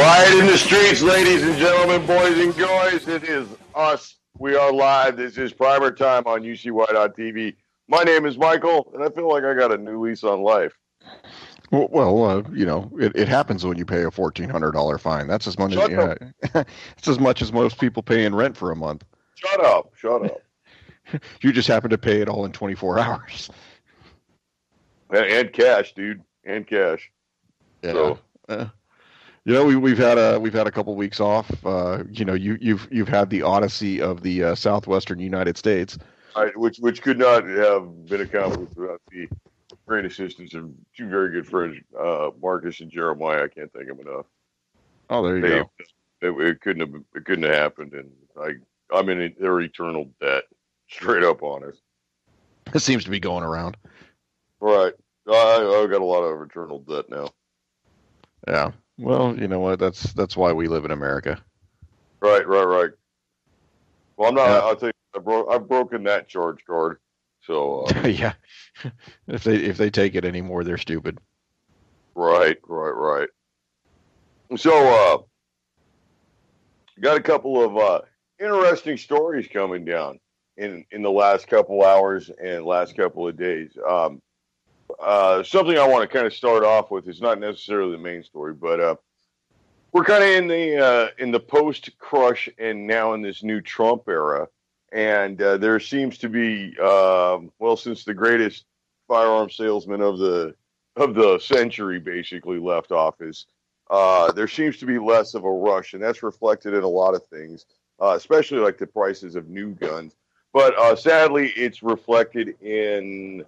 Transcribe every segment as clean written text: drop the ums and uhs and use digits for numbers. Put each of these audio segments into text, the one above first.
Riot in the streets, ladies and gentlemen, boys and girls. It is us. We are live. This is PrimerTime on UCY.TV. My name is Michael, and I feel like I got a new lease on life. Well, it happens when you pay a $1,400 fine. That's as much it's as much as most people pay in rent for a month. Shut up. You just happen to pay it all in 24 hours. And cash, dude. And cash. Yeah. So. We've had a couple weeks off. You've had the odyssey of the southwestern United States, which could not have been accomplished without the great assistance of two very good friends, Marcus and Jeremiah. I can't thank them enough. Oh, there you go. It couldn't have happened, and I'm in their eternal debt, straight up honest. It seems to be going around. Right. I've got a lot of eternal debt now. Yeah. Well, you know what? That's why we live in America. Right. Well, I'm not. Yeah. I'll tell you, I've broken that charge card. So yeah, if they take it anymore, they're stupid. Right. So got a couple of interesting stories coming down in the last couple hours and last couple of days. Something I want to kind of start off with is not necessarily the main story, but we're kind of in the post-Crush and now in this new Trump era, and there seems to be since the greatest firearm salesman of the century basically left office, there seems to be less of a rush, and that's reflected in a lot of things, especially like the prices of new guns. But sadly, it's reflected in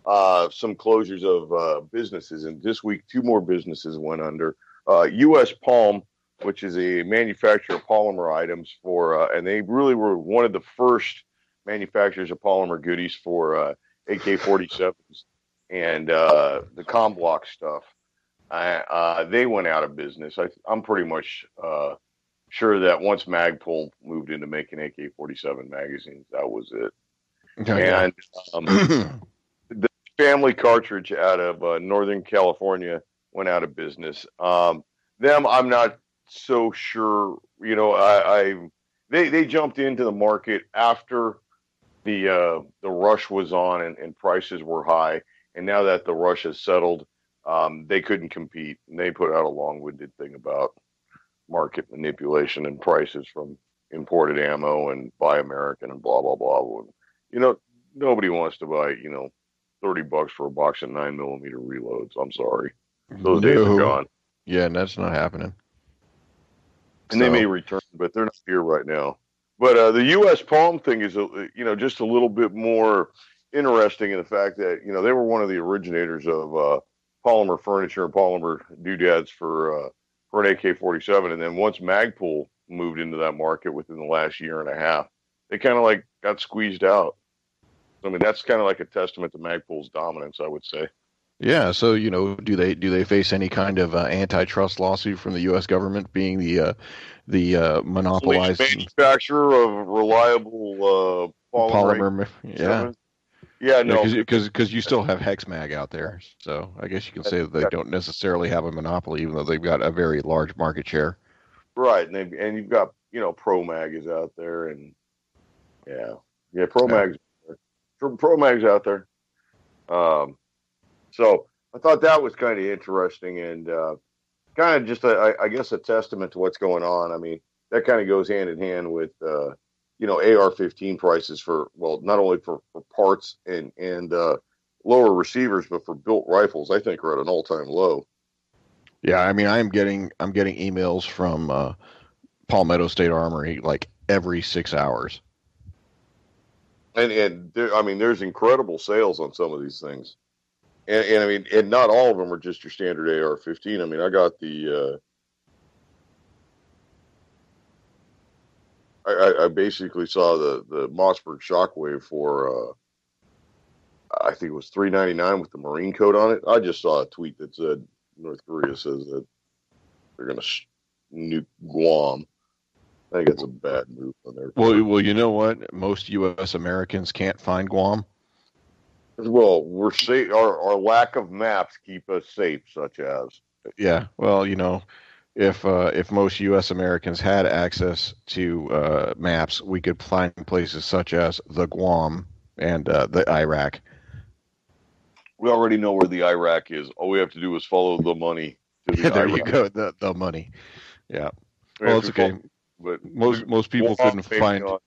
some closures of businesses, and this week 2 more businesses went under. U.S. Palm, which is a manufacturer of polymer items and they really were one of the first manufacturers of polymer goodies for AK-47s and the com block stuff. They went out of business. I'm pretty much sure that once Magpul moved into making AK-47 magazines, that was it. Okay. And the Family Cartridge out of Northern California went out of business. Them, I'm not so sure. They jumped into the market after the rush was on and prices were high, and now that the rush has settled, they couldn't compete. And they put out a long-winded thing about market manipulation and prices from imported ammo and buy American and blah blah blah. Nobody wants to buy $30 for a box of 9mm reloads. I'm sorry. Those days are gone. Yeah, and that's not happening. And they may return, but they're not here right now. But the U.S. Palm thing is, just a little bit more interesting in the fact that, they were one of the originators of polymer furniture and polymer doodads for an AK-47. And then once Magpul moved into that market within the last year and a half, they kind of got squeezed out. I mean, that's kind of like a testament to Magpul's dominance, I would say. Yeah. So, do they face any kind of antitrust lawsuit from the U.S. government, being the monopolized manufacturer of reliable polymer? Yeah. No, because you still have HexMag out there, so I guess you can say that they don't necessarily have a monopoly, even though they've got a very large market share. Right, and you've got ProMag is out there, and ProMag's. ProMag's out there. So I thought that was kind of interesting and kind of just, I guess, a testament to what's going on. I mean, that kind of goes hand in hand with, AR-15 prices for, not only for parts and lower receivers, but for built rifles, I think are at an all-time low. Yeah, I mean, I'm getting emails from Palmetto State Armory like every 6 hours. And there's incredible sales on some of these things. And not all of them are just your standard AR-15. I mean, I got the, I basically saw the Mossberg Shockwave for, I think it was $399 with the Marine coat on it. I just saw a tweet that said North Korea says that they're going to nuke Guam. I think it's a bad move on their part. Well, you know what? Most U.S. Americans can't find Guam. Well, we're safe. Our lack of maps keep us safe, such as. Yeah. Well, if most U.S. Americans had access to maps, we could find places such as the Guam and the Iraq. We already know where the Iraq is. All we have to do is follow the money to the There Iraq. you go, the money. Yeah. We Well, have it's to okay. follow, but Most people Guam, couldn't maybe find. not.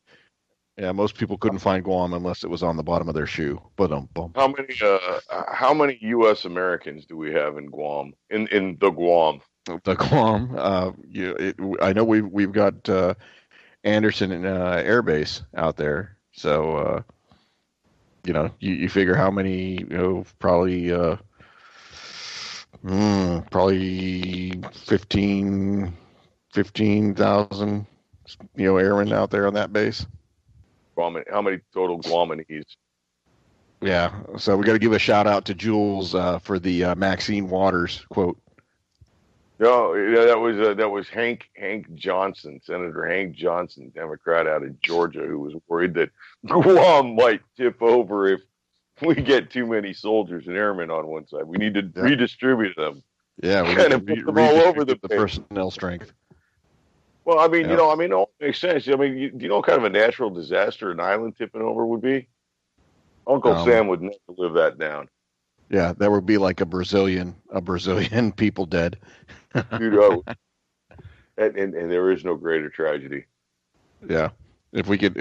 Yeah, most people couldn't find Guam unless it was on the bottom of their shoe. But bump. How many U.S. Americans do we have in Guam? In the Guam? The Guam. I know we've got Anderson Air Base out there. So you figure how many, probably 15,000 airmen out there on that base. Guam, how many total Guamanese? Yeah, so we got to give a shout out to Jules for the Maxine Waters quote. No, yeah, that was Hank Johnson, Senator Hank Johnson, Democrat out of Georgia, who was worried that Guam might tip over if we get too many soldiers and airmen on one side. We need to redistribute them. Yeah, we kind need of to put them all over the personnel strength. Well, I mean, it all makes sense. I mean, do you know what kind of a natural disaster an island tipping over would be? Uncle Sam would never live that down. Yeah, that would be like a Brazilian people dead. Dude, and there is no greater tragedy. Yeah, if we could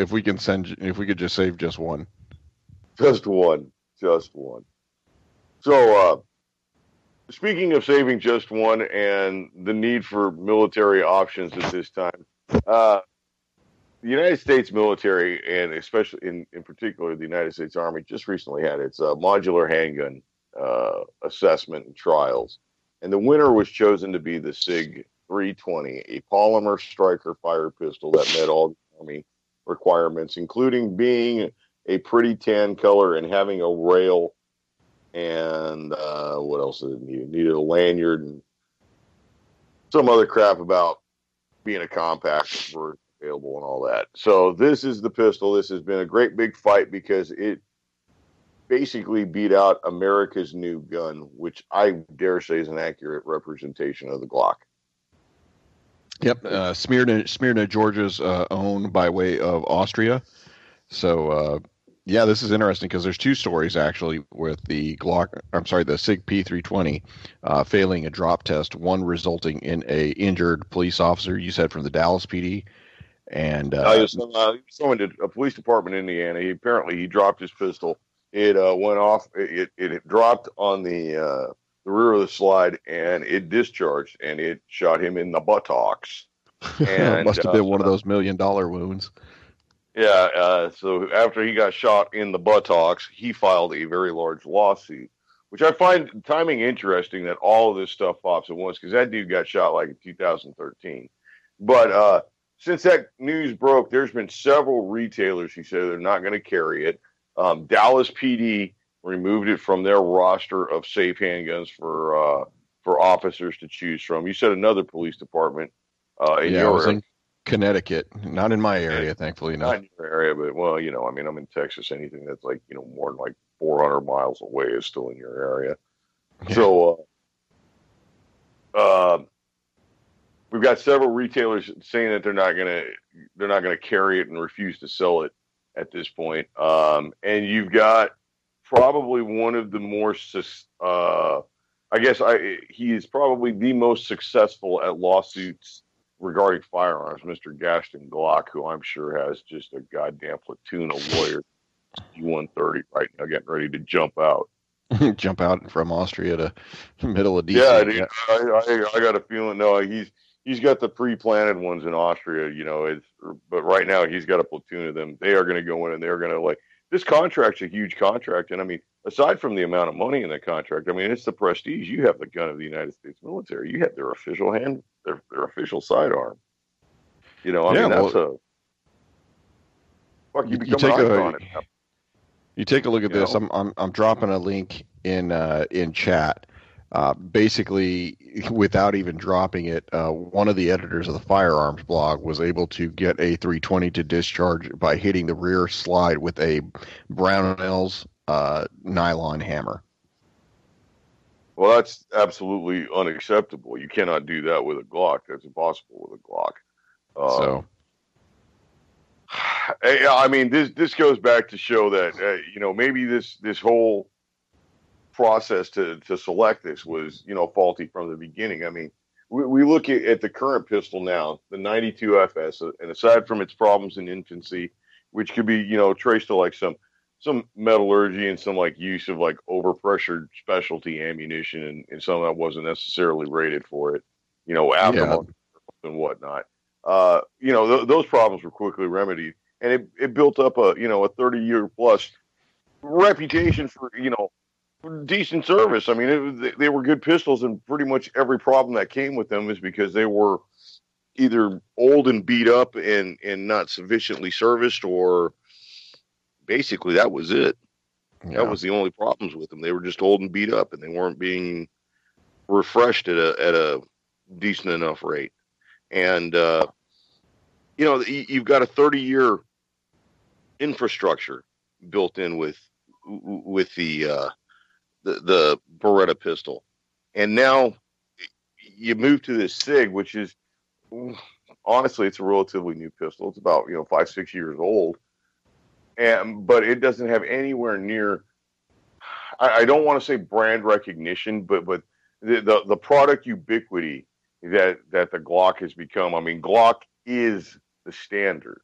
just save just one. Just one. So, speaking of saving just one and the need for military options at this time, the United States military, and especially in particular the United States Army, just recently had its modular handgun assessment and trials. And the winner was chosen to be the SIG320, a polymer striker fire pistol that met all the Army requirements, including being a pretty tan color and having a rail. And what else did it need? It needed a lanyard and some other crap about being a compact version available and all that. So this is the pistol. This has been a great big fight because it basically beat out America's new gun, which I dare say is an accurate representation of the Glock. Yep, Smyrna, Georgia's owned by way of Austria. So, this is interesting because there's two stories actually with the SIG P320 failing a drop test. One resulting in a injured police officer. You said from the Dallas PD, and someone did a police department in Indiana. He dropped his pistol. It went off. It dropped on the rear of the slide, and it discharged, and it shot him in the buttocks. And must have been one of those $1 million wounds. Yeah. So after he got shot in the buttocks, he filed a very large lawsuit, which I find timing interesting that all of this stuff pops at once because that dude got shot like in 2013. But since that news broke, there's been several retailers who say they're not going to carry it. Dallas PD removed it from their roster of safe handguns for officers to choose from. You said another police department in your area. In Connecticut, not in my area, thankfully. Not in your area, but I'm in Texas. Anything that's like more than like 400 miles away is still in your area. Yeah. So we've got several retailers saying that they're not gonna carry it and refuse to sell it at this point. And you've got probably one of the more, he is probably the most successful at lawsuits regarding firearms, Mr. Gaston Glock, who I'm sure has just a goddamn platoon of lawyers, U-130 right now, getting ready to jump out. Jump out from Austria to middle of DC. Yeah, dude, I got a feeling. No, he's got the pre-planted ones in Austria, but right now he's got a platoon of them. They are going to go in and they're going to this contract's a huge contract. And I mean, aside from the amount of money in the contract, I mean, it's the prestige. You have the gun of the United States military. You have their official their official sidearm. You become an icon. You take a look at this. I'm dropping a link in chat. Basically, without even dropping it, one of the editors of the firearms blog was able to get a 320 to discharge by hitting the rear slide with a Brownells nylon hammer. Well, that's absolutely unacceptable. You cannot do that with a Glock. That's impossible with a Glock. So I mean, this goes back to show that maybe this whole process to select this was faulty from the beginning. I mean, we look at the current pistol now, the 92 FS, and aside from its problems in infancy, which could be traced to like some metallurgy and some like use of like overpressured specialty ammunition and some that wasn't necessarily rated for it, yeah, aftermarket and whatnot. Those problems were quickly remedied, and it built up a 30-year plus reputation for decent service. I mean, they were good pistols, and pretty much every problem that came with them is because they were either old and beat up and not sufficiently serviced, or basically that was it. yeah. That was the only problems with them. They were just old and beat up, and they weren't being refreshed at a decent enough rate. And you've got a 30-year infrastructure built in with the Beretta pistol, and now you move to this SIG, which is honestly it's a relatively new pistol. It's about 5-6 years old, but it doesn't have anywhere near. I don't want to say brand recognition, but the product ubiquity that the Glock has become. I mean, Glock is the standard.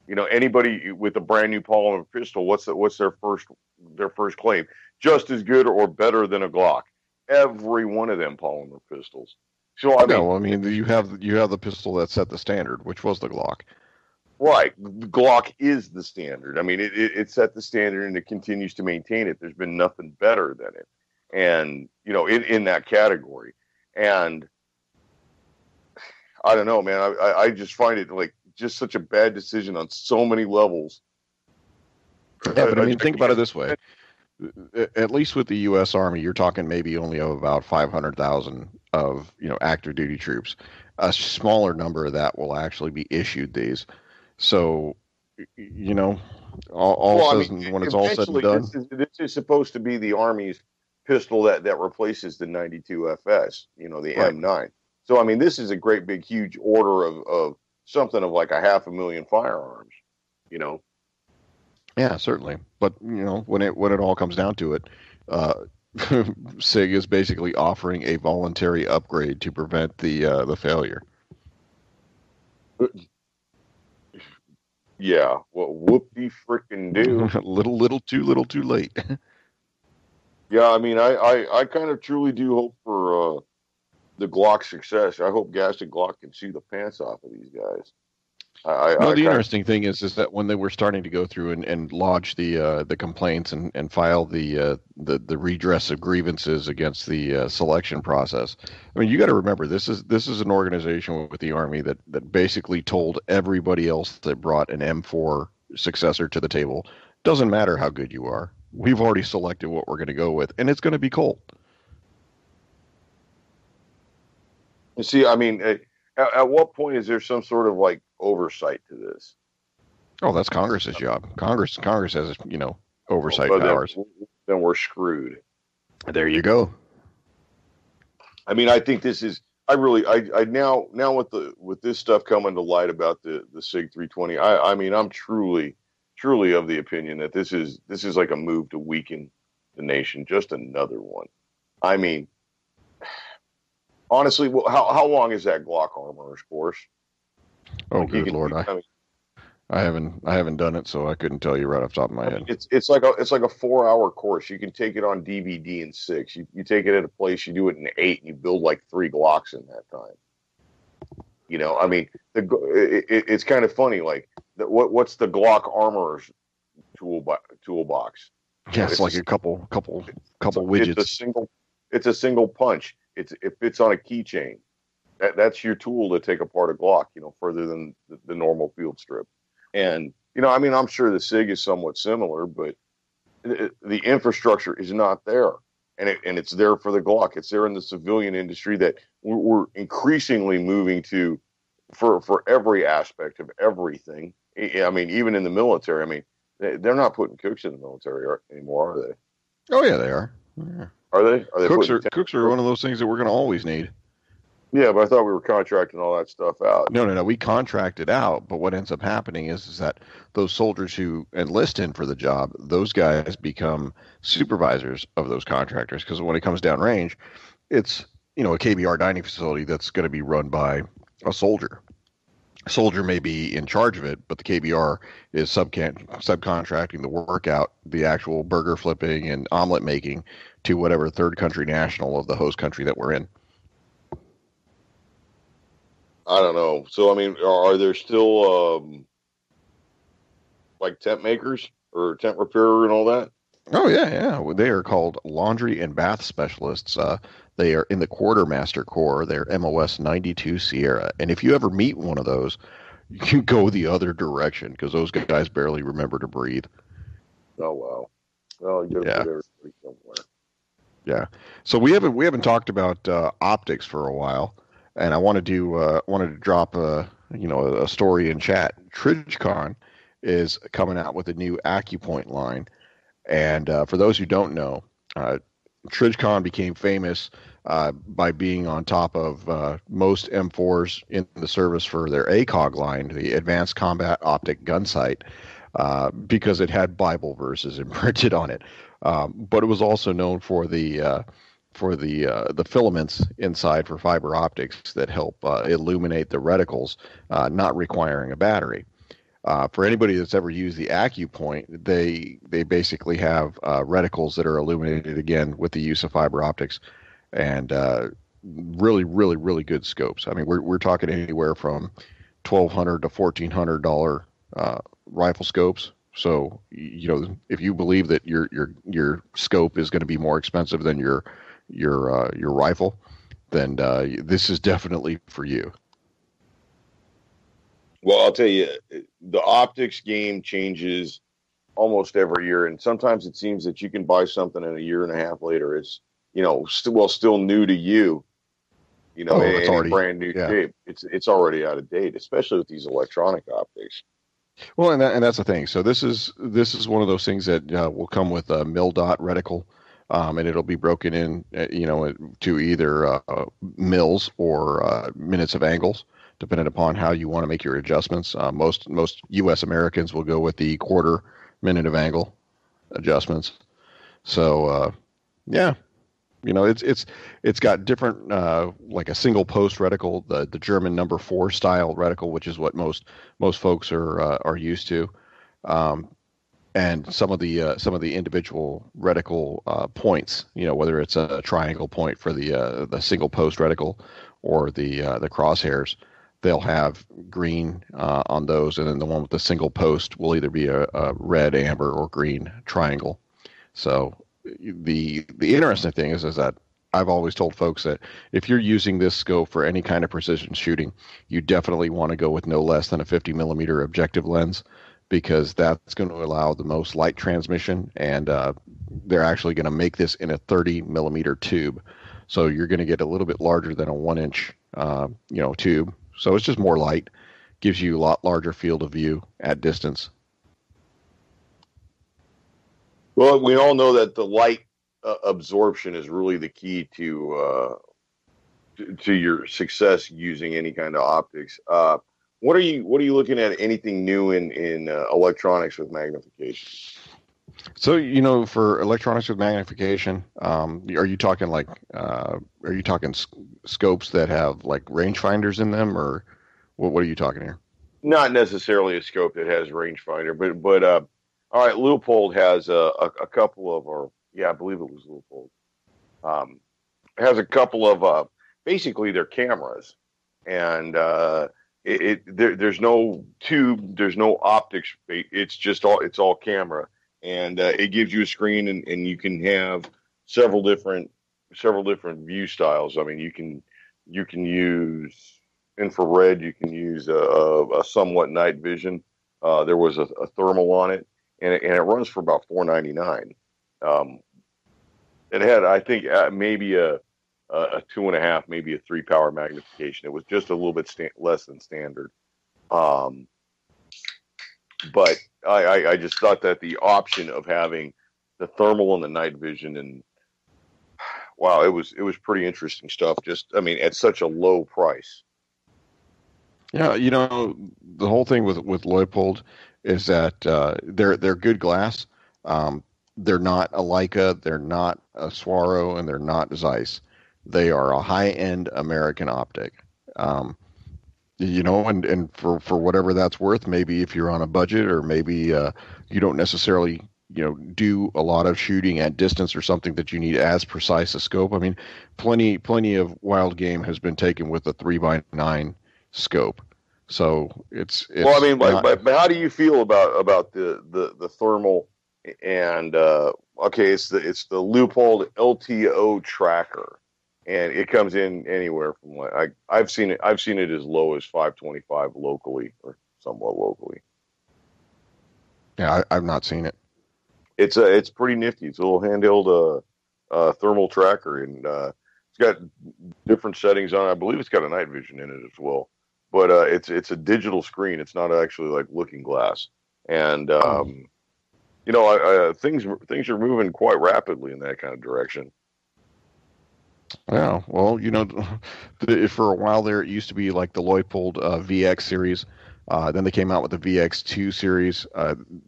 Anybody with a brand new polymer pistol, what's their first claim? Just as good or better than a Glock. Every one of them polymer pistols. So I mean, you have the pistol that set the standard, which was the Glock. right, the Glock is the standard. I mean, it set the standard and it continues to maintain it. There's been nothing better than it, and in that category. And I don't know, man. I just find it like just such a bad decision on so many levels. Yeah, but I mean, think about it this way. At least with the U.S. Army, you're talking maybe only of about 500,000 of active duty troops. A smaller number of that will actually be issued these. So, when it's all said and done, this is supposed to be the Army's pistol that replaces the 92 FS, the right. M9. So I mean, this is a great big huge order of something of like 500,000 firearms. Yeah, certainly. But when it all comes down to it, SIG is basically offering a voluntary upgrade to prevent the failure. Yeah, well, whoop-de frickin' do. little too late. Yeah, I mean, I kind of truly do hope for the Glock success. I hope Gas and Glock can see the pants off of these guys. The interesting thing is that when they were starting to go through and lodge the complaints and file the redress of grievances against the selection process, I mean, you got to remember this is an organization with the Army that basically told everybody else that brought an M4 successor to the table, doesn't matter how good you are, we've already selected what we're going to go with, and it's going to be Colt. You see, I mean, at what point is there some sort of like oversight to this? Oh, that's Congress's job. Congress has oversight powers. Then we're screwed. There you go. I mean, I think this is. I now with this stuff coming to light about the SIG320. I mean, I'm truly of the opinion that this is like a move to weaken the nation. Just another one. I mean, honestly, how long is that Glock armorer's course? Oh, like good Lord! I haven't done it, so I couldn't tell you right off the top of my head. It's like a 4-hour course. You can take it on DVD in 6. You take it at a place, you do it in 8, and you build like 3 Glocks in that time. I mean, it's kind of funny. Like, what's the Glock armorer's toolbox? Yeah, it's like a couple widgets. It's a single punch. It fits on a keychain. That's your tool to take apart a Glock, further than the normal field strip. And, I mean, I'm sure the SIG is somewhat similar, but the infrastructure is not there. And it's there for the Glock. It's there in the civilian industry that we're increasingly moving to for every aspect of everything. I mean, even in the military, I mean, they're not putting cooks in the military anymore, are they? Oh, yeah, they are. Yeah. Are they? Are they Cooks are one of those things that we're going to always need. Yeah, but I thought we were contracting all that stuff out. No. We contract it out, but what ends up happening is that those soldiers who enlist in for the job, those guys become supervisors of those contractors, because when it comes down range, it's a KBR dining facility that's going to be run by a soldier. A soldier may be in charge of it, but the KBR is subcontracting the work out, the actual burger flipping and omelet making, to whatever third country national of the host country that we're in. I don't know. So, I mean, are there still like tent makers or tent repairer and all that? Oh, yeah. They are called laundry and bath specialists. They are in the Quartermaster Corps. They're MOS 92 Sierra. And if you ever meet one of those, you go the other direction, because those guys barely remember to breathe. Oh, wow. Well, you got to put everybody somewhere. Yeah. So we haven't talked about optics for a while, and I wanted to drop a story in chat. TridgeCon is coming out with a new AccuPoint line, and for those who don't know, TridgeCon became famous by being on top of most M4s in the service for their ACOG line, the Advanced Combat Optic Gun Sight, because it had Bible verses imprinted on it. But it was also known for the filaments inside for fiber optics that help illuminate the reticles, not requiring a battery. For anybody that's ever used the AccuPoint, they basically have reticles that are illuminated again with the use of fiber optics, and really, really, really good scopes. I mean, we're talking anywhere from $1,200 to $1,400 rifle scopes. So, if you believe that your scope is going to be more expensive than your rifle, then this is definitely for you. Well, I'll tell you, the optics game changes almost every year, and sometimes it seems that you can buy something and a year and a half later it's still new to you. It's already brand new shape. It's already out of date, especially with these electronic optics. Well, and that's the thing. So this is one of those things that will come with a mil dot reticle, and it'll be broken in, to either mils or minutes of angles, depending upon how you want to make your adjustments. Most U.S. Americans will go with the quarter minute of angle adjustments. So it's got different, like a single post reticle, the German number 4 style reticle, which is what most folks are used to, and some of the individual reticle points. Whether it's a triangle point for the single post reticle or the crosshairs, they'll have green on those, and then the one with the single post will either be a red, amber, or green triangle. So the interesting thing is that I've always told folks that if you're using this scope for any kind of precision shooting, you definitely want to go with no less than a 50 millimeter objective lens, because that's going to allow the most light transmission, and they're actually going to make this in a 30 millimeter tube. So you're going to get a little bit larger than a 1 inch, tube. So it's just more light, gives you a lot larger field of view at distance. Well, we all know that the light absorption is really the key to your success using any kind of optics. What are you looking at? Anything new in electronics with magnification? So, for electronics with magnification, are you talking scopes that have like rangefinders in them, or what are you talking here? Not necessarily a scope that has rangefinder, but all right, Leupold has a couple of, I believe it was Leupold. Has a couple of basically they're cameras, and there's no tube, there's no optics. It's all camera. And it gives you a screen, and you can have several different view styles. I mean, you can use infrared, you can use a somewhat night vision. There was a thermal on it, and it runs for about $4.99. It had, I think, maybe a 2.5, maybe a 3 power magnification. It was just a little bit less than standard. But I just thought that the option of having the thermal and the night vision, and wow, it was pretty interesting stuff. Just, I mean, at such a low price. Yeah, the whole thing with Leupold is that they're good glass. Um, they're not a Leica, they're not a Swaro, and they're not Zeiss. They are a high-end American optic. Um, and for whatever that's worth, maybe if you're on a budget, or maybe you don't necessarily do a lot of shooting at distance or something that you need as precise a scope. I mean, plenty of wild game has been taken with a 3x9 scope. So it's Well, I mean, not. but how do you feel about the thermal and okay, it's the Leupold LTO tracker, and it comes in anywhere from I've seen it as low as 525 locally, or somewhat locally. Yeah, I've not seen it. It's pretty nifty. It's a little handheld thermal tracker, and it's got different settings on it. I believe it's got a night vision in it as well. But it's a digital screen. It's not actually like looking glass, and things are moving quite rapidly in that kind of direction. Yeah, well, for a while there, it used to be like the Leupold VX series. Then they came out with the VX2 series.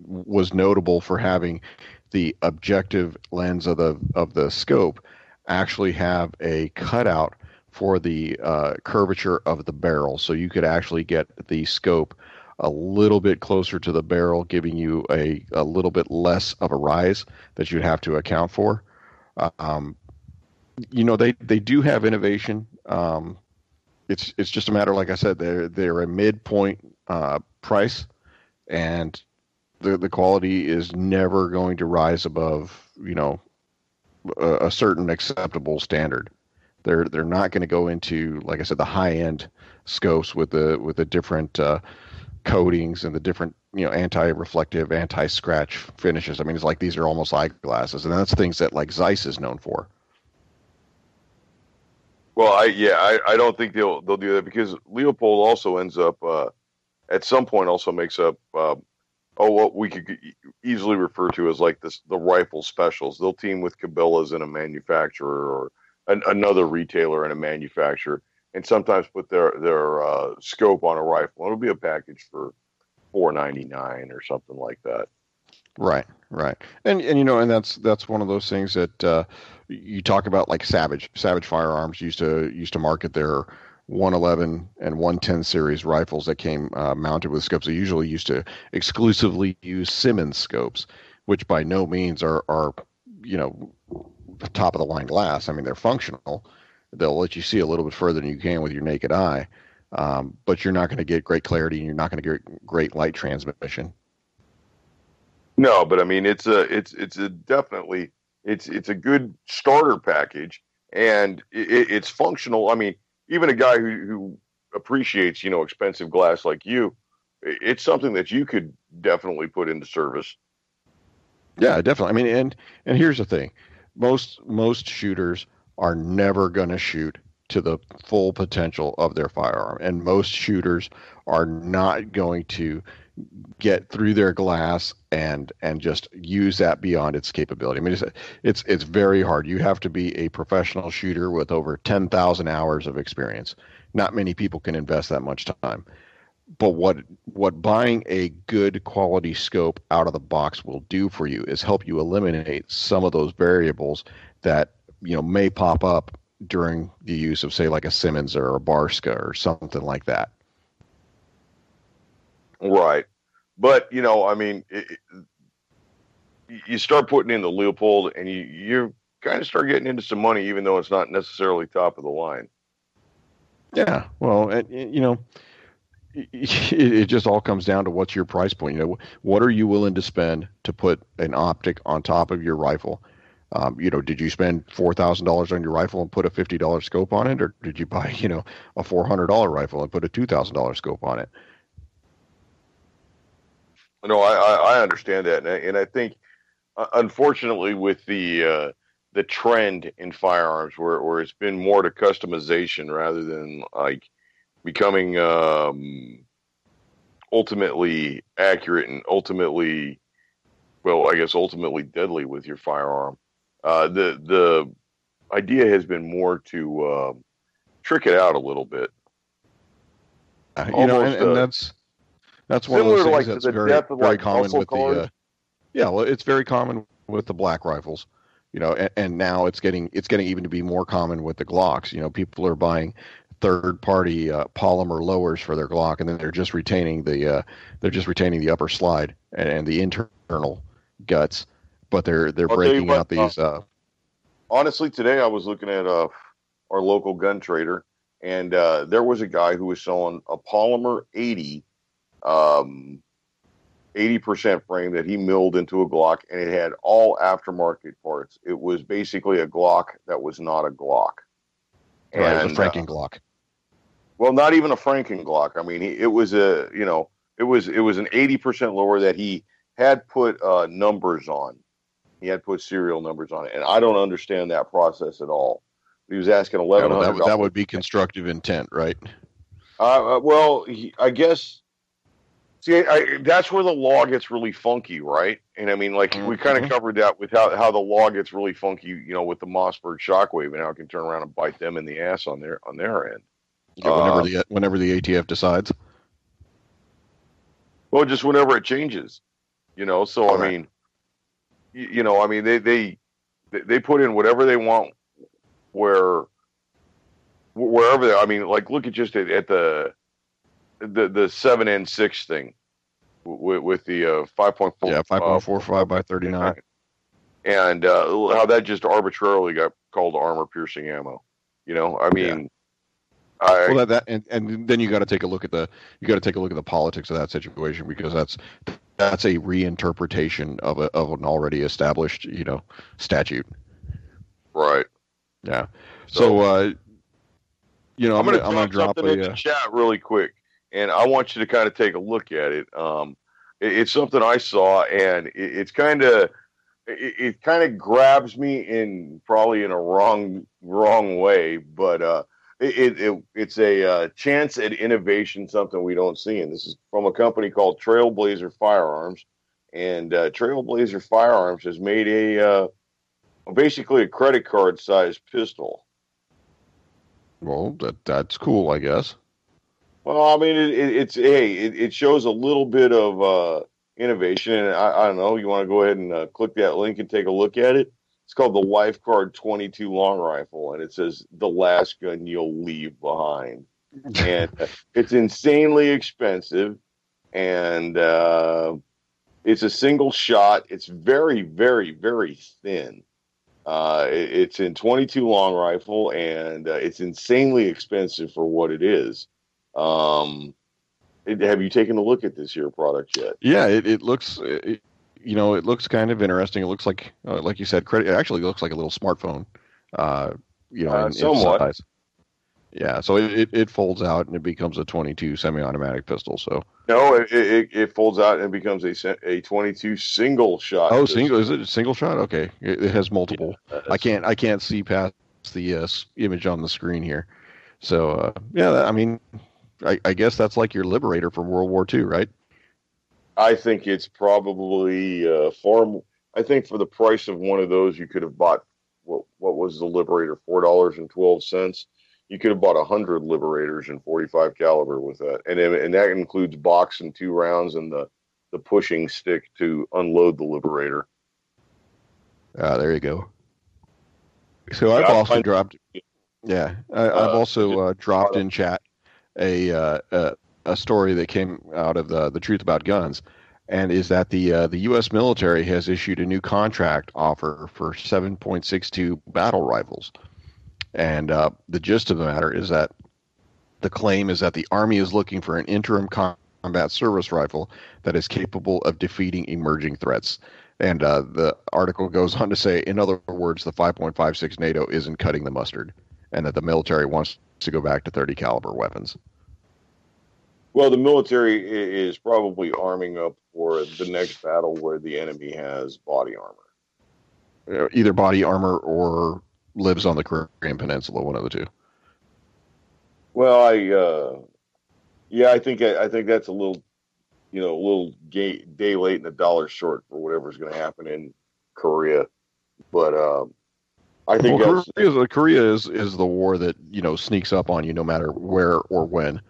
Was notable for having the objective lens of the scope actually have a cutout for the curvature of the barrel, so you could actually get the scope a little bit closer to the barrel, giving you a little bit less of a rise that you'd have to account for. Um, they do have innovation. It's just a matter, like I said, they're a midpoint price, and the quality is never going to rise above a certain acceptable standard. They're not going to go into, like I said, the high end scopes with the different coatings and the different anti-reflective, anti-scratch finishes. I mean, it's like these are almost eyeglasses, and that's things that like Zeiss is known for. Well, I don't think they'll do that, because Leopold also ends up at some point also makes up what we could easily refer to as like the rifle specials. They'll team with Cabela's and a manufacturer, or another retailer and a manufacturer, and sometimes put their scope on a rifle. It'll be a package for $4.99 or something like that. Right, and that's one of those things that you talk about, like Savage Firearms used to market their 111 and 110 series rifles that came mounted with scopes. They usually used to exclusively use Simmons scopes, which by no means are top of the line glass. I mean, they're functional. They'll let you see a little bit further than you can with your naked eye, but you're not going to get great clarity, and you're not going to get great light transmission. No, but I mean, it's a definitely it's a good starter package, and it's functional. I mean, even a guy who appreciates expensive glass like you, it's something that you could definitely put into service. Yeah, definitely. I mean, and here's the thing: most shooters are never going to shoot to the full potential of their firearm, and most shooters are not going to get through their glass and just use that beyond its capability. I mean, it's very hard. You have to be a professional shooter with over 10,000 hours of experience. Not many people can invest that much time. But what buying a good quality scope out of the box will do for you is help you eliminate some of those variables that may pop up during the use of, say, like a Simmons or a Barska or something like that. Right. But, I mean, you start putting in the Leopold, and you kind of start getting into some money, even though it's not necessarily top of the line. Yeah. Well, it just all comes down to what's your price point. What are you willing to spend to put an optic on top of your rifle? Did you spend $4,000 on your rifle and put a $50 scope on it, or did you buy, a $400 rifle and put a $2,000 scope on it? No, I understand that, and I think, unfortunately, with the trend in firearms, where it's been more to customization rather than like becoming ultimately accurate and ultimately deadly with your firearm. I idea has been more to trick it out a little bit. Almost and that's one of similar those to things like to that's the very death of very like common muscle with cars. the yeah, well, it's very common with the black rifles, and now it's getting even to be more common with the Glocks. People are buying third party polymer lowers for their Glock, and then they're just retaining the upper slide and the internal guts, but they're I'll tell you breaking what. out these. Honestly, today I was looking at our local gun trader, and there was a guy who was selling a polymer 80% frame that he milled into a Glock, and it had all aftermarket parts. It was basically a Glock that was not a Glock. Right, it was a And Franken Glock. well, not even a Franken Glock. I mean, it was it was an 80% lower that he had put numbers on. He had put serial numbers on it, and I don't understand that process at all. He was asking Yeah, well, that $1,100. would be constructive intent, right? Well, I guess. See, that's where the law gets really funky, right? And I mean, like we kind of covered that with how the law gets really funky, with the Mossberg Shockwave and how it can turn around and bite them in the ass on their end. Yeah, whenever the ATF decides. Well, just whenever it changes, So I mean, I mean they put in whatever they want wherever they. I mean, like look at just at the 7N6 thing with the 5.4 5.45 by 39, and how that just arbitrarily got called armor piercing ammo. I mean, well, and then you got to take a look at the politics of that situation, because that's a reinterpretation of an already established statute. Right. Yeah. So I'm gonna drop something in the chat really quick, and I want you to kind of take a look at it. It's something I saw, and it kind of grabs me probably in a wrong way, but it's a chance at innovation, something we don't see, and this is from a company called Trailblazer Firearms, and Trailblazer Firearms has made basically a credit card sized pistol. Well, that's cool, I guess. Well, I mean, it shows a little bit of innovation, and I don't know. You want to go ahead and click that link and take a look at it? It's called the Lifeguard 22 Long Rifle, and it says the last gun you'll leave behind. And it's insanely expensive, and it's a single shot. It's very, very, very thin. It's in 22 long rifle, and it's insanely expensive for what it is. Have you taken a look at this here product yet? Yeah, it looks, it looks kind of interesting. It looks like you said, it actually looks like a little smartphone, in size. Yeah, so it folds out and it becomes a 22 semi-automatic pistol. So no, it folds out and becomes a 22 single shot. Oh, pistol. single? Is it a single shot? Okay, it has multiple. Yeah, I can't see past the image on the screen here. So I mean, I guess that's like your Liberator from World War II, right? I think it's probably far. I think for the price of one of those, you could have bought what was the Liberator, $4.12. You could have bought 100 Liberators in 45 caliber with that, and that includes box and 2 rounds and the pushing stick to unload the Liberator. There you go. So I've also dropped. Yeah, I've also dropped in chat a story that came out of the Truth About Guns, and is that the U.S. military has issued a new contract offer for 7.62 battle rifles. And the gist of the matter is that the claim is that the Army is looking for an interim combat service rifle that is capable of defeating emerging threats. And the article goes on to say, in other words, the 5.56 NATO isn't cutting the mustard, and that the military wants to go back to 30 caliber weapons. Well, the military is probably arming up for the next battle where the enemy has body armor. Either body armor or lives on the Korean Peninsula, one of the two. Well, I think that's a little day late and $1 short for whatever's going to happen in Korea. But I think Well, that's. Korea is the war that sneaks up on you no matter where or when.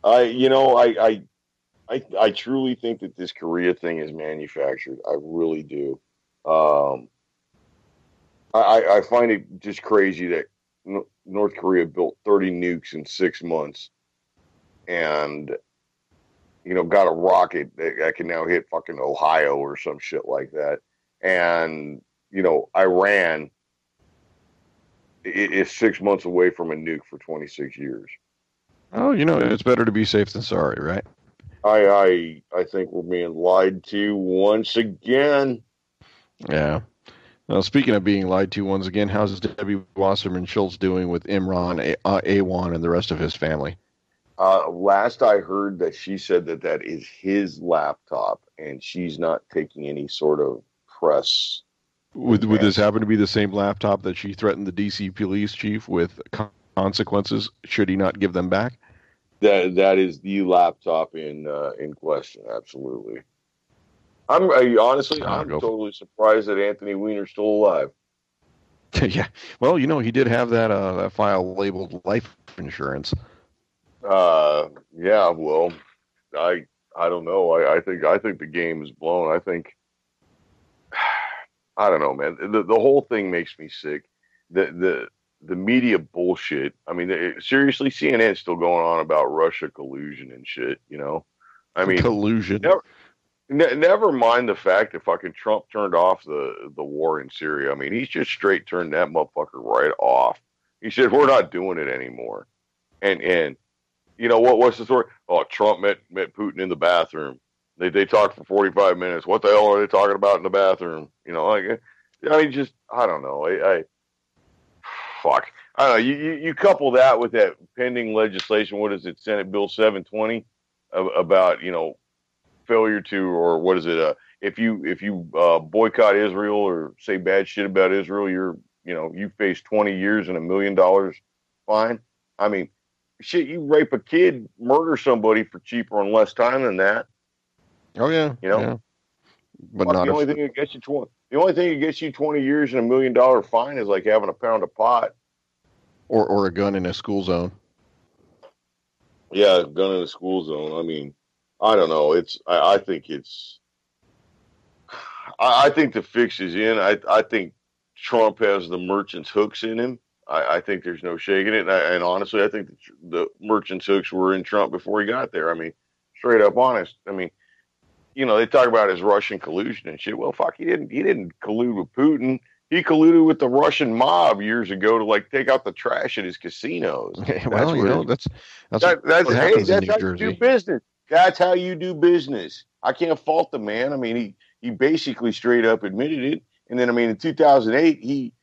I truly think that this Korea thing is manufactured. I really do. Um, I find it just crazy that North Korea built 30 nukes in 6 months, and got a rocket that can now hit fucking Ohio or some shit like that. And Iran is 6 months away from a nuke for 26 years. Oh, it's better to be safe than sorry, right? I think we're being lied to once again. Yeah. Now, speaking of being lied to once again, how's Debbie Wasserman Schultz doing with Imran Awan and the rest of his family? Last I heard that she said that is his laptop, and she's not taking any sort of press. Would this happen to be the same laptop that she threatened the D.C. police chief with consequences should he not give them back? That is the laptop in question. Absolutely. Honestly, I'm totally surprised that Anthony Weiner's still alive. Yeah. Well, he did have that file labeled life insurance. Yeah. Well, I don't know. I think the game is blown. I think I don't know, man. The whole thing makes me sick. The media bullshit. I mean, seriously, CNN's still going on about Russia collusion and shit. I mean, collusion. Never mind the fact that fucking Trump turned off the war in Syria. I mean, he's just straight turned that motherfucker right off. He said, "We're not doing it anymore." And what's the story? Oh, Trump met Putin in the bathroom. They talked for 45 minutes. What the hell are they talking about in the bathroom? Just I don't know. Fuck. I don't know. You couple that with that pending legislation. What is it? Senate Bill 720 about failure to, or what is it? If you boycott Israel or say bad shit about Israel, you face 20 years and $1 million fine. I mean, shit, you rape a kid, murder somebody for cheaper and less time than that. Oh yeah, yeah. But not the only thing that gets you 20. The only thing that gets you 20 years and $1 million fine is like having a pound of pot, or a gun in a school zone. Yeah, a gun in a school zone. I mean, I don't know. I think it's. I think the fix is in. I think Trump has the merchant's hooks in him. I think there's no shaking it. And honestly, I think the merchant's hooks were in Trump before he got there. I mean, straight up honest. I mean, they talk about his Russian collusion and shit. Well, fuck, he didn't collude with Putin. He colluded with the Russian mob years ago to take out the trash at his casinos. Well, that's how you do business. That's how you do business. I can't fault the man. I mean, he basically straight up admitted it. And then, I mean, in 2008, he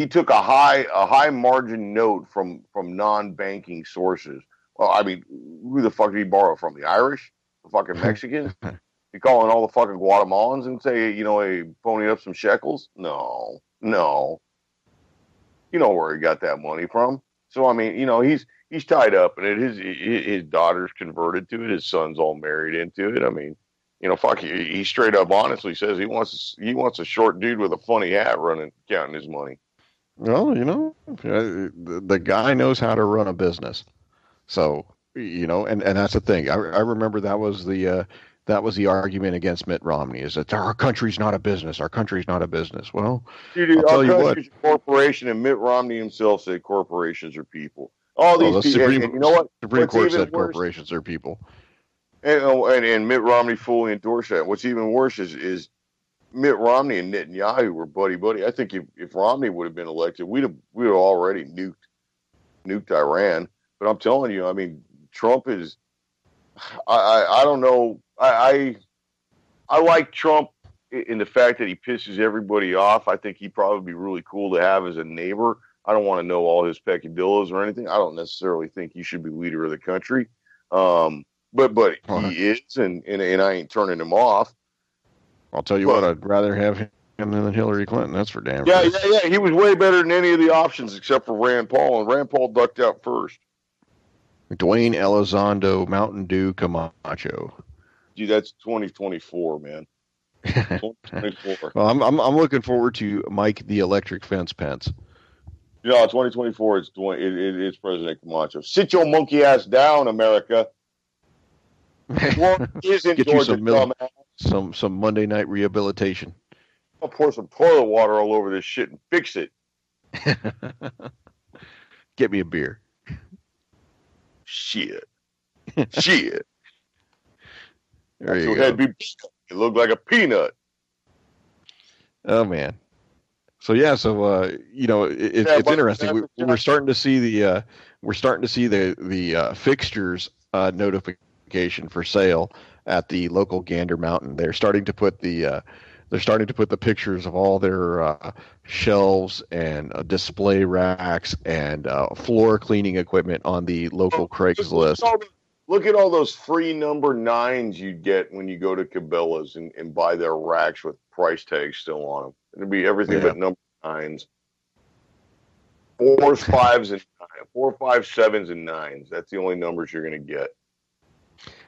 took a high margin note from non-banking sources. Well, I mean, who the fuck did he borrow from? The Irish? The fucking Mexicans? You calling all the fucking Guatemalans and say, hey, pony up some shekels? No. You know where he got that money from. So, I mean, he's tied up, and his daughter's converted to it. His son's all married into it. I mean, fuck, he straight up honestly says he wants a short dude with a funny hat counting his money. Well, the guy knows how to run a business. So, and that's the thing. I remember that was the argument against Mitt Romney, is that our country's not a business. Our country's not a business. Well, dude, our country's a corporation, and Mitt Romney himself said corporations are people. All these people, and you know what? Supreme Court said corporations are people. And Mitt Romney fully endorsed that. What's even worse is Mitt Romney and Netanyahu were buddy. I think if Romney would have been elected, we'd have already nuked Iran. But I'm telling you, I mean, Trump is. I don't know. I like Trump in the fact that he pisses everybody off. I think he'd probably be really cool to have as a neighbor. I don't want to know all his peccadillos or anything. I don't necessarily think he should be leader of the country. But he is, and I ain't turning him off. I'll tell you what, I'd rather have him than Hillary Clinton. That's for damn sure. Yeah. He was way better than any of the options except for Rand Paul, and Rand Paul ducked out first. Dwayne Elizondo, Mountain Dew Camacho. Gee, that's 2024, man. 2024. Well, I'm looking forward to Mike the Electric Fence Pence. No, 2024. It's President Camacho. Sit your monkey ass down, America. War is in Get you Georgia, dumbass. some Monday night rehabilitation. I'll pour some toilet water all over this shit and fix it. Get me a beer. Shit. Shit. There Your you head go. be you look like a peanut. Oh man. So yeah, it's interesting. We're starting to see the fixtures notification for sale at the local Gander Mountain. They're starting to put the pictures of all their shelves and display racks and floor cleaning equipment on the local Craigslist. Look at all those free number 9s you get when you go to Cabela's and buy their racks with price tags still on them. It'll be everything but number 9s. 4s, 5s, and 4, 5, 7s, and 9s. That's the only numbers you're going to get.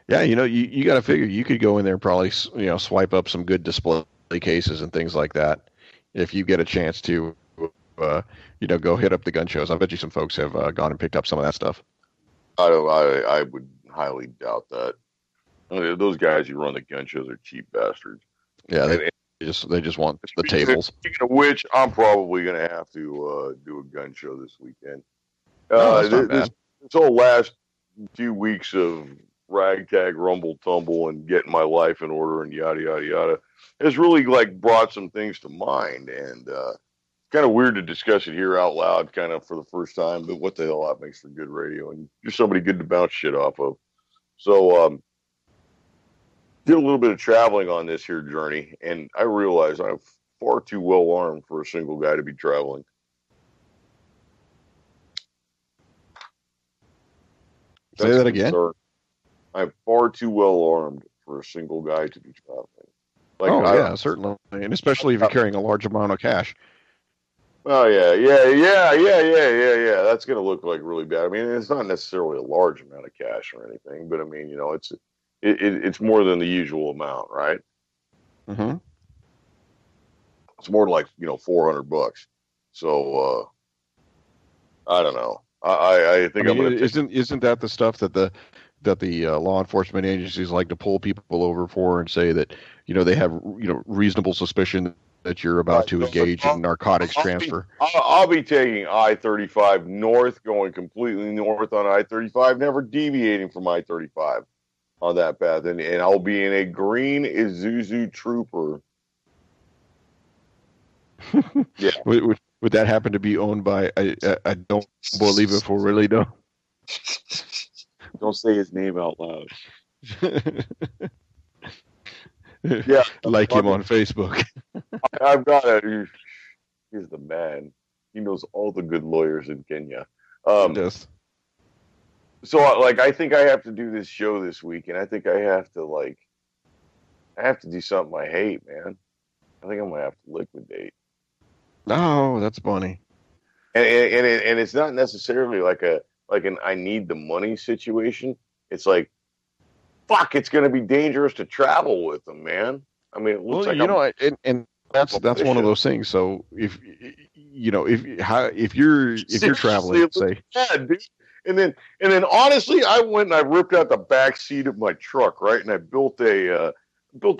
Yeah, you got to figure you could go in there and probably swipe up some good display cases and things like that if you get a chance to go hit up the gun shows. I bet you some folks have gone and picked up some of that stuff. I would highly doubt that. I mean, those guys who run the gun shows are cheap bastards. Yeah, they just want the tables. Speaking of which, I'm probably going to have to do a gun show this weekend. This whole last few weeks of ragtag, rumble, tumble, and getting my life in order and yada, yada, yada has really brought some things to mind. And it's kind of weird to discuss it here out loud kind of for the first time, but what the hell, that makes for good radio. And you're somebody good to bounce shit off of. So, did a little bit of traveling on this here journey, and I realized I'm far too well armed for a single guy to be traveling. Say that again? I'm far too well armed for a single guy to be traveling. Yeah, certainly, and especially if you're carrying a large amount of cash. Oh yeah. That's gonna look really bad. I mean, it's not necessarily a large amount of cash or anything, but I mean, it's more than the usual amount, right? Mm-hmm. It's more like $400. So I don't know. I think isn't that the stuff that the law enforcement agencies like to pull people over for and say that they have reasonable suspicion that you're about to engage in narcotics transfer. I'll be taking I-35 north, going completely north on I-35, never deviating from I-35 on that path, and I'll be in a green Isuzu Trooper. Yeah. Would that happen to be owned by? I don't believe it for really don't. Don't say his name out loud. Yeah, like him on Facebook. I've got it. He's the man. He knows all the good lawyers in Kenya. He does. So, I think I have to do this show this week, and I think I have to do something I hate, man. I think I'm gonna have to liquidate. Oh, that's funny. And it's not necessarily like an I need the money situation. It's like, fuck, it's going to be dangerous to travel with them, man. I mean, it looks and that's one of those things. So if you're traveling, say, yeah, dude. And then honestly, I went and I ripped out the back seat of my truck, right, and I built a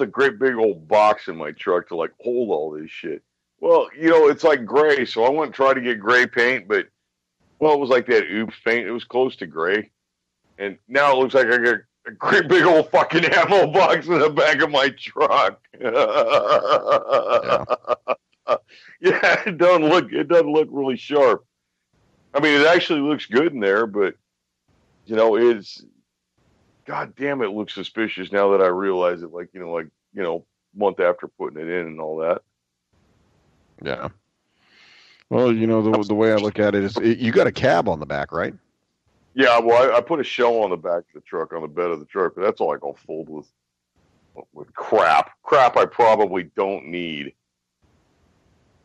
great big old box in my truck to hold all this shit. Well, it's gray, so I went and tried to get gray paint, but it was like that oops paint. It was close to gray, and now it looks like I got a great big old fucking ammo box in the back of my truck. Yeah, it doesn't look really sharp. I mean, it actually looks good in there, but it's, god damn, it looks suspicious now that I realize it. Month after putting it in and all that. Yeah. Well, the way I look at it is, you got a cab on the back, right? Yeah, well, I put a shell on the back of the truck, on the bed of the truck, but that's all I go filled with crap. Crap I probably don't need.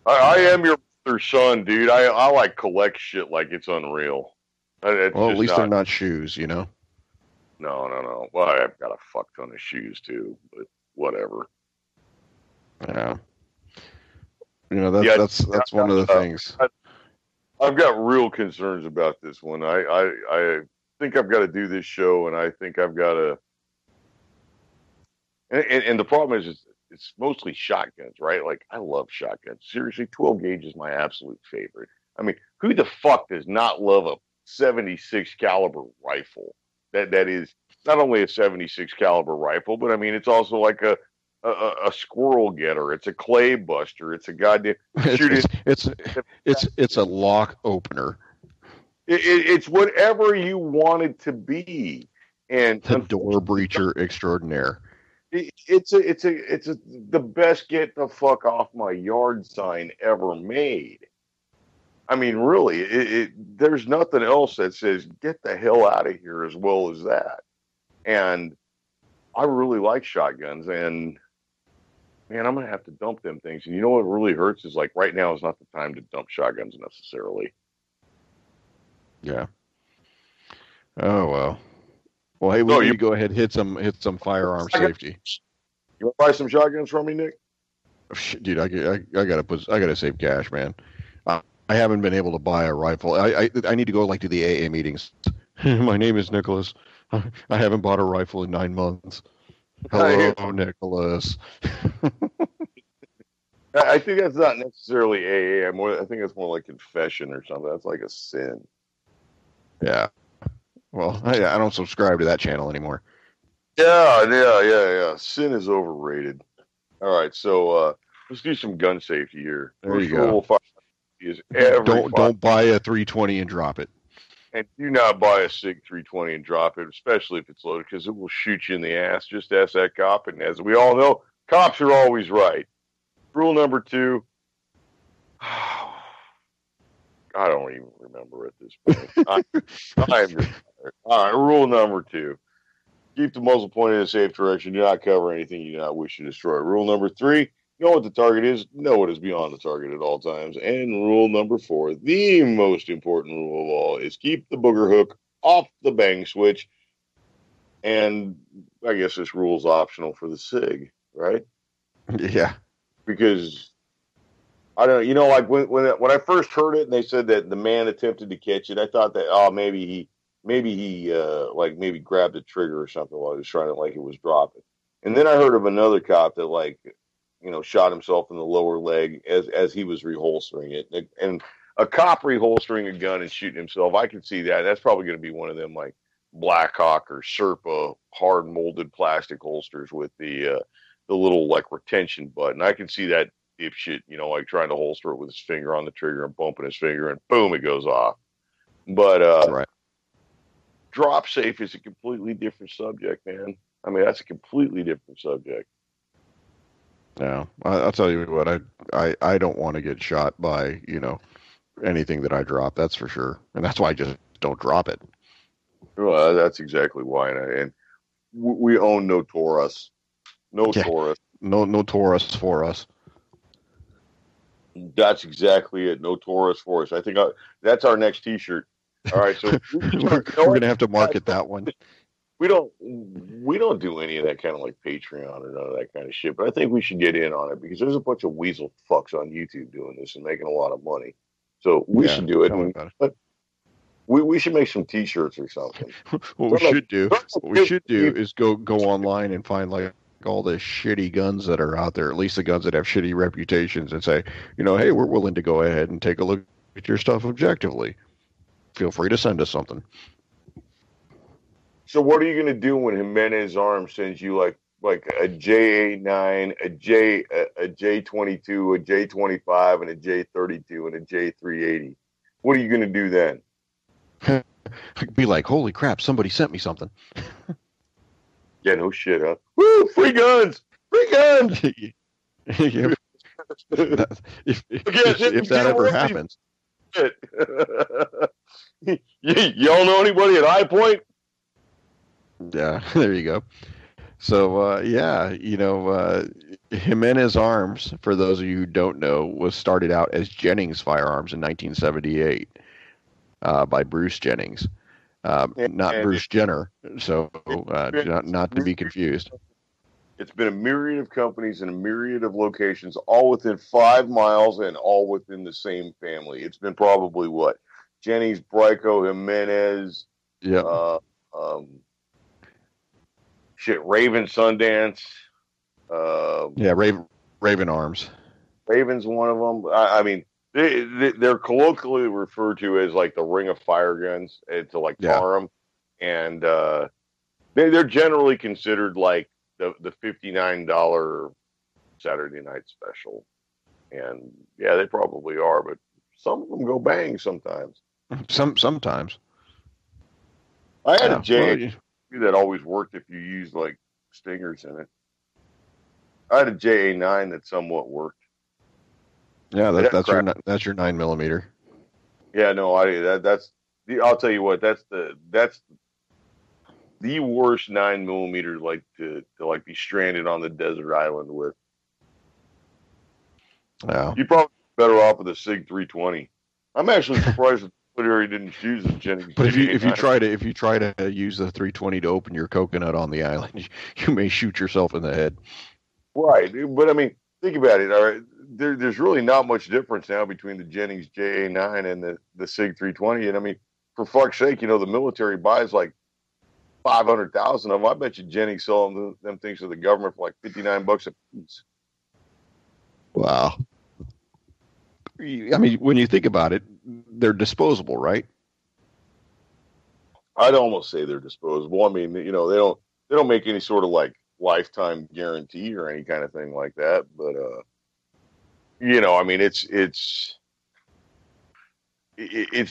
I am your mother's son, dude. I collect shit like it's unreal. Well, at least they're not shoes, No. Well, I've got a fuck ton of shoes too, but whatever. Yeah. That's one of the things. I've got real concerns about this one. I think I've got to do this show, and I think I've got to. And the problem is, it's mostly shotguns, right? Like, I love shotguns. Seriously, 12 gauge is my absolute favorite. I mean, who the fuck does not love a 76 caliber rifle? That is not only a 76 caliber rifle, but I mean, it's also like a squirrel getter. It's a clay buster. It's a goddamn shoot. It's a lock opener. It's whatever you want it to be, and the door breacher extraordinaire. It's the best get the fuck off my yard sign ever made. I mean, really, there's nothing else that says get the hell out of here as well as that. And I really like shotguns, and man, I'm gonna have to dump them things. And you know what really hurts is, like, right now is not the time to dump shotguns necessarily. Yeah. Oh well. Well, hey, we need to go ahead and hit some firearm safety. You want to buy some shotguns from me, Nick? Dude, I gotta save cash, man. I haven't been able to buy a rifle. I need to go to the AA meetings. My name is Nicholas. I haven't bought a rifle in 9 months. Hello, Nicholas. I think that's not necessarily AA. I think that's more like confession or something. That's like a sin. Yeah. Well, I don't subscribe to that channel anymore. Yeah. Sin is overrated. All right, so let's do some gun safety here. There you go. Is don't buy a 320 and drop it. And do not buy a SIG320 and drop it, especially if it's loaded, because it will shoot you in the ass. Just ask that cop, and as we all know, cops are always right. Rule number 2. I don't even remember at this point. I am just tired. All right, rule number 2. Keep the muzzle pointed in a safe direction. Do not cover anything you do not wish to destroy. Rule number 3. Know what the target is. Know what is beyond the target at all times. And rule number 4, the most important rule of all, is keep the booger hook off the bang switch. And I guess this rule is optional for the SIG, right? Yeah. Because I don't know, like when I first heard it and they said that the man attempted to catch it, I thought that maybe he grabbed the trigger or something while he was trying to, like, it was dropping. And then I heard of another cop that shot himself in the lower leg as he was reholstering it. And a cop reholstering a gun and shooting himself, I can see that. That's probably going to be one of them, like, Blackhawk or Serpa hard molded plastic holsters with the little, like, retention button. I can see that dipshit, like, trying to holster it with his finger on the trigger and bumping his finger, and boom, it goes off. But right. Drop safe is a completely different subject, man. I mean, that's a completely different subject. No, I'll tell you what, I don't want to get shot by, anything that I drop, that's for sure. And that's why I just don't drop it. Well, that's exactly why. And we own no Taurus. No Taurus. No Taurus for us. That's exactly it. No Taurus for us. I think that's our next T-shirt. All right, so we're going to have to market that one. We don't do any of that kind of, like, Patreon or none of that kind of shit, but I think we should get in on it because there's a bunch of weasel fucks on YouTube doing this and making a lot of money. So we should do it. But we should make some T-shirts or something. What we should do is go online and find, like, all the shitty guns that are out there, at least the guns that have shitty reputations, and say, hey, we're willing to go ahead and take a look at your stuff objectively. Feel free to send us something. So what are you going to do when Jimenez Arms sends you like a J89, a J22, a J25, and a J32, and a J380? What are you going to do then? Be like, holy crap, somebody sent me something. Yeah, no shit, huh? Woo, free guns! Free guns! if that ever happens. Y'all know anybody at High Point? Yeah, there you go. So, Jimenez Arms, for those of you who don't know, was started out as Jennings Firearms in 1978 by Bruce Jennings, not Bruce Jenner. So, not to be confused. It's been a myriad of companies and a myriad of locations, all within 5 miles and all within the same family. It's been probably what? Jennings, Brico, Jimenez, Yeah. um, Raven, Sundance. Yeah, Raven Arms. Raven's one of them. I mean, they're colloquially referred to as like the Ring of Fire guns to like tar them, and they're generally considered like the $59 Saturday night special. And yeah, they probably are, but some of them go bang sometimes. Sometimes. I had a J that always worked if you used like stingers in it. I had a JA9 that somewhat worked. Yeah, that's your 9mm. Yeah, no, I'll tell you what, that's the worst 9mm like to like be stranded on the desert island with. Yeah. You probably better off with a SIG320. I'm actually surprised that the military didn't choose a Jennings. But if you try to use the 320 to open your coconut on the island, you may shoot yourself in the head. Right, but I mean, think about it. All right, there's really not much difference now between the Jennings JA9 and the SIG320. And I mean, for fuck's sake, the military buys like 500,000 of them. I bet you Jennings selling them things to the government for like $59 a piece. Wow. I mean, when you think about it, they're disposable, right? I'd almost say they're disposable. I mean, they don't make any sort of like lifetime guarantee or any kind of thing like that. But I mean, it's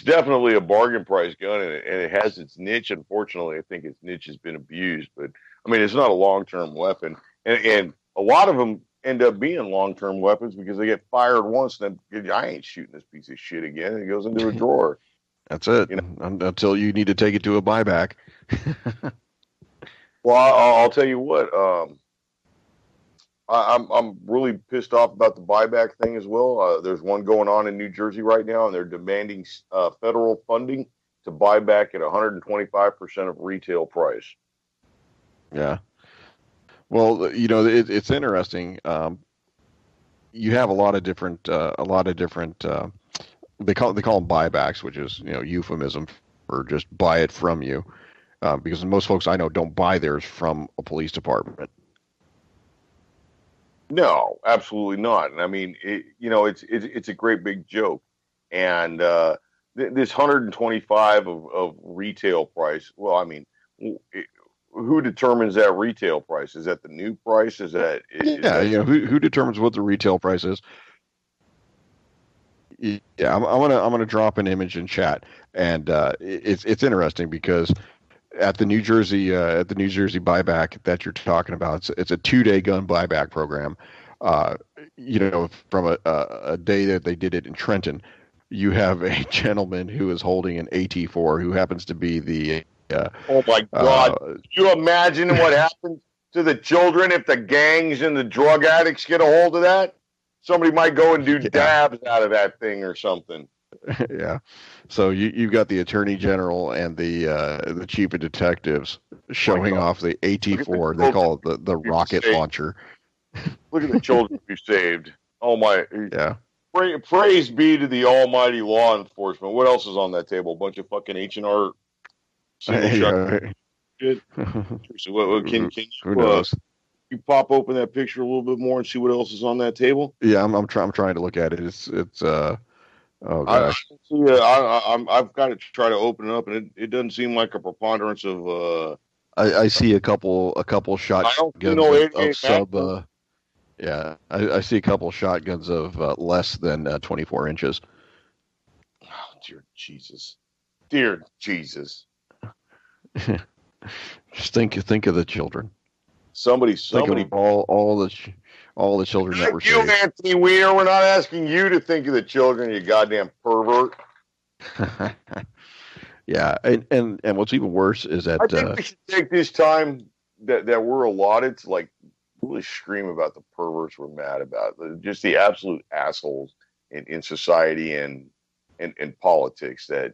definitely a bargain price gun, and it has its niche. Unfortunately, I think its niche has been abused. But I mean, it's not a long-term weapon, and a lot of them end up being long-term weapons because they get fired once, and then I ain't shooting this piece of shit again. And it goes into a drawer. That's it. Until you need to take it to a buyback. Well, I'll tell you what. I'm really pissed off about the buyback thing as well. There's one going on in New Jersey right now, and they're demanding federal funding to buy back at 125% of retail price. Yeah. Well, it's interesting. You have a lot of different. They call them buybacks, which is euphemism for just buy it from you, because most folks I know don't buy theirs from a police department. No, absolutely not. And I mean, it's a great big joke. And this 125 of retail price. Well, I mean, who determines that retail price? Is that the new price? Who determines what the retail price is? Yeah, I'm gonna drop an image in chat, and it's interesting because at the New Jersey buyback that you're talking about, it's a 2-day gun buyback program. From a day that they did it in Trenton, you have a gentleman who is holding an AT4 who happens to be the. Oh my God! Can you imagine what happens to the children if the gangs and the drug addicts get a hold of that? Somebody might go and do dabs out of that thing or something. Yeah. So you've got the attorney general and the chief of detectives showing off the AT4. They call it the rocket launcher. Look at the children we saved. Oh my! Yeah. Praise be to the almighty law enforcement. What else is on that table? A bunch of fucking H&R single shot shit. So can you pop open that picture a little bit more and see what else is on that table? Yeah, I'm trying to look at it. It's oh gosh. I've got to try to open it up, and it doesn't seem like a preponderance of. I see a couple shotguns of sub. Yeah, I see a couple shotguns of less than 24 inches. Oh, dear Jesus, dear Jesus! Just think of the children. Somebody, think of all the children that were saved. Thank you, Anthony Weiner. We're not asking you to think of the children, you goddamn pervert. Yeah, and what's even worse is that I think we should take this time that we're allotted to like really scream about the perverts we're mad about, just the absolute assholes in society and politics that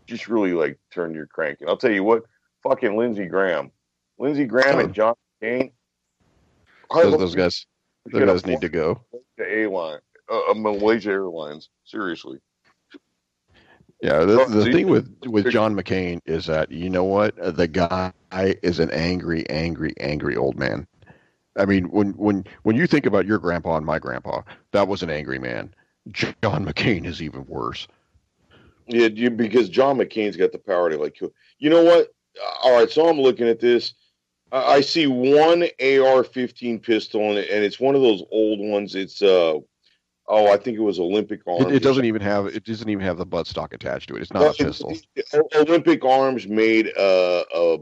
just really like turn your crank. And I'll tell you what, fucking Lindsey Graham and John McCain, those guys need to go. Malaysia Airlines. Seriously. Yeah, the thing with John McCain is that, you know what? The guy is an angry, angry, angry old man. I mean, when you think about your grandpa and my grandpa, that was an angry man. John McCain is even worse. Yeah, because John McCain's got the power to kill. You know what? All right, so I'm looking at this. I see one AR-15 pistol, and it's one of those old ones. It's I think it was Olympic Arms. It doesn't even have the buttstock attached to it. It's not a pistol. Olympic Arms made a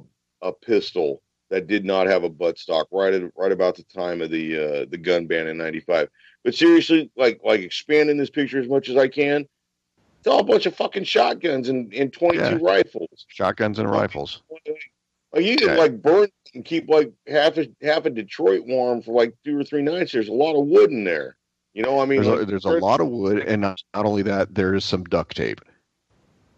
pistol that did not have a buttstock right about the time of the gun ban in '95. But seriously, like expanding this picture as much as I can, it's all a bunch of fucking shotguns and 22 rifles. Shotguns and rifles. You can burn and keep half a Detroit warm for 2 or 3 nights. There's a lot of wood in there. You know, I mean, there's a lot of wood, and not only that, there is some duct tape.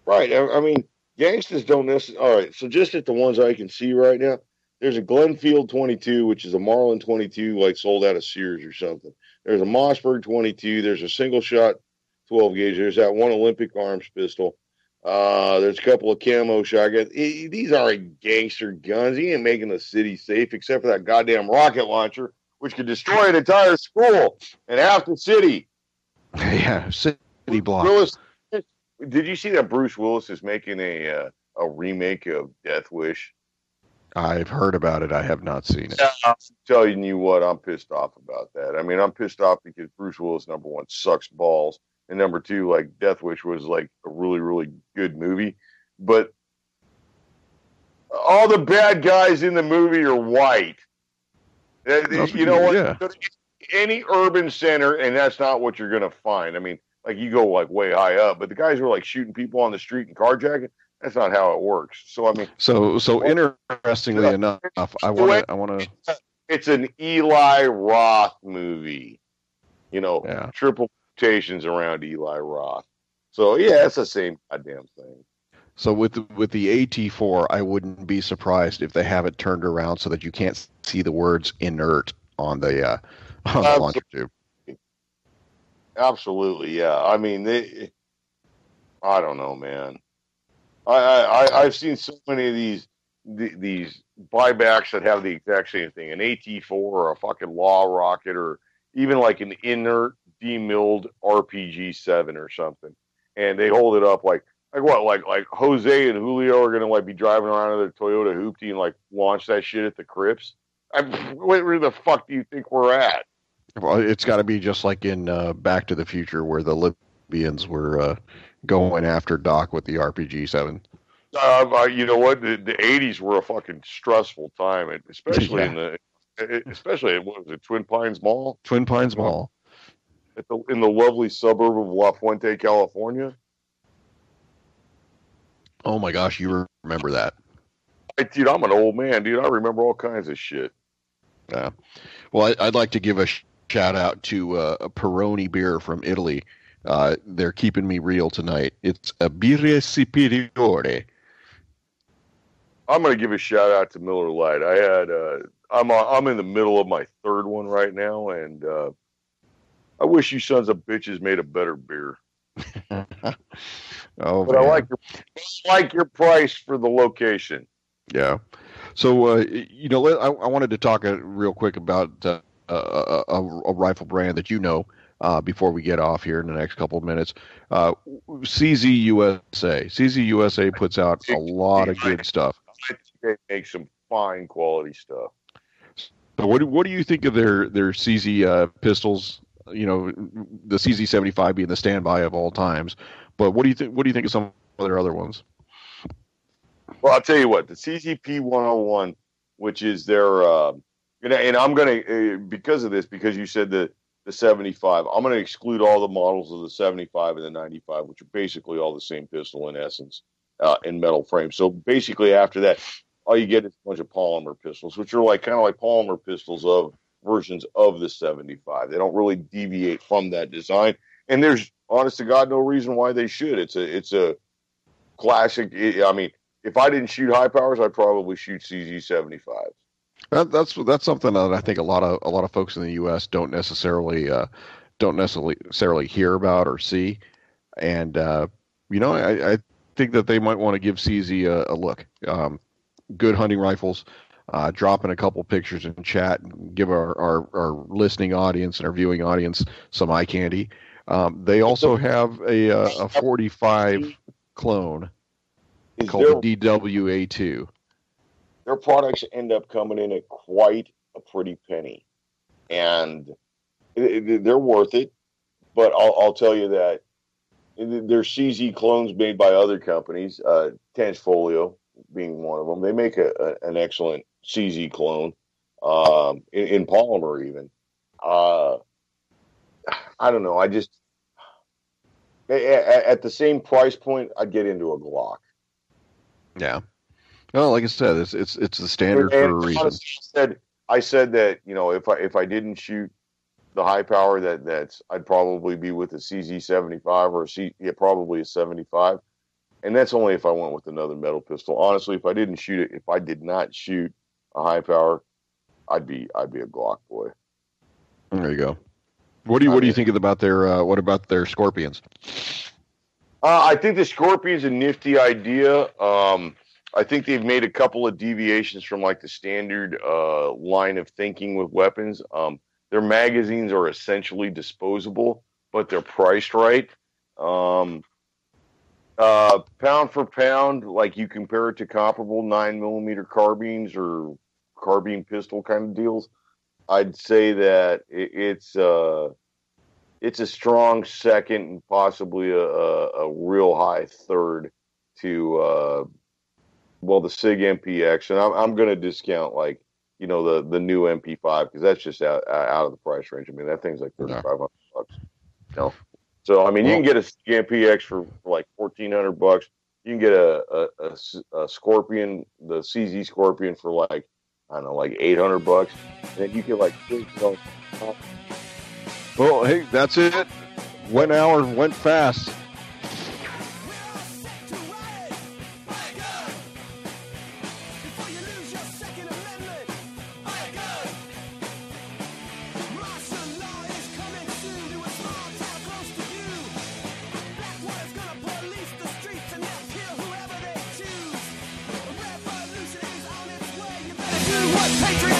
Right. I mean, gangsters don't necessarily. All right. So just at the ones I can see right now, there's a Glenfield 22, which is a Marlin 22, sold out of Sears or something. There's a Mossberg 22. There's a single shot 12 gauge. There's that one Olympic Arms pistol. There's a couple of camo shotguns. These aren't gangster guns. He ain't making the city safe except for that goddamn rocket launcher, which could destroy an entire school and half the city. Yeah, city block. Willis, did you see that Bruce Willis is making a remake of Death Wish? I've heard about it. I have not seen it. I'm telling you what, I'm pissed off about that. I mean, I'm pissed off because Bruce Willis, number one, sucks balls. And number two, Death Wish was a really, really good movie. But all the bad guys in the movie are white. You know what? Yeah. Any urban center, and that's not what you're going to find. I mean, you go way high up, but the guys who are shooting people on the street and carjacking, that's not how it works. So I mean, so interestingly enough, I want to. It's an Eli Roth movie. You know, triple quotations around Eli Roth. So yeah, it's the same goddamn thing. So with the AT4, I wouldn't be surprised if they have it turned around so that you can't see the words "inert" on the launcher tube. Absolutely, yeah. I mean, I don't know, man. I've seen so many of these buybacks that have the exact same thing: an AT4 or a fucking Law rocket, or even an inert demilled RPG-7 or something, and they hold it up like Jose and Julio are gonna be driving around in their Toyota Hoopty and launch that shit at the Crips. Where the fuck do you think we're at? Well, it's got to be just like in Back to the Future, where the Libyans were going after Doc with the RPG-7. You know what? The 80s were a fucking stressful time, especially especially what was it, Twin Pines Mall? Twin Pines Mall. In the lovely suburb of La Fuente, California. Oh my gosh, you remember that? Dude, I'm an old man, dude. I remember all kinds of shit. Yeah. Well, I'd like to give a shout out to a Peroni beer from Italy. They're keeping me real tonight. It's a Birra Superiore. I'm going to give a shout out to Miller Lite. I had I'm in the middle of my third one right now, and I wish you sons of bitches made a better beer. Oh, but man. I like your price for the location. Yeah. So I wanted to talk real quick about a rifle brand that before we get off here in the next couple of minutes. CZ USA. CZ USA puts out a lot of good stuff. They make some fine quality stuff. So what do you think of their CZ pistols? You know, the CZ75 being the standby of all times. But what do you think of some of their other ones? Well, I'll tell you what, the CZP 101, which is their, and I'm going to, because of this, because you said the 75, I'm going to exclude all the models of the 75 and the 95, which are basically all the same pistol in essence, in metal frame. So basically after that, all you get is a bunch of polymer pistols, which are kind of like polymer pistols of versions of the 75. They don't really deviate from that design. And there's, honest to God, no reason why they should. It's a classic. I mean, if I didn't shoot high powers, I'd probably shoot CZ75. That's something that I think a lot of folks in the U.S. don't necessarily hear about or see, and I think that they might want to give CZ a look. Good hunting rifles. Drop in a couple pictures in chat and give our listening audience and our viewing audience some eye candy. They also have a 45 clone Is called the DWA2. their products end up coming in at quite a pretty penny, and they're worth it. But I'll tell you that there's CZ clones made by other companies, Tenfolio being one of them. They make an excellent CZ clone in polymer even. Uh, I don't know. I just at the same price point, I'd get into a Glock. Yeah. Well, like I said, it's the standard And for a reason. honestly, I said that if I didn't shoot the high power, that's I'd probably be with a CZ75 or probably a 75, and that's only if I went with another metal pistol. Honestly, if I did not shoot a high power, I'd be a Glock boy. There you go. What do you think about their Scorpions? I think the Scorpion's a nifty idea. I think they've made a couple of deviations from like the standard line of thinking with weapons. Their magazines are essentially disposable, but they're priced right. Pound for pound, like you compare it to comparable 9mm carbines or carbine pistol kind of deals, I'd say that it's a strong second and possibly a real high third to the SIG MPX, and I'm going to discount the new MP5 because that's just out of the price range. I mean, that thing's like $3,500. So I mean, you can get a SIG MPX for like $1,400. You can get a Scorpion, the CZ Scorpion, for like $800, and then you can Well, hey, that's it. 1 hour went fast. Patriot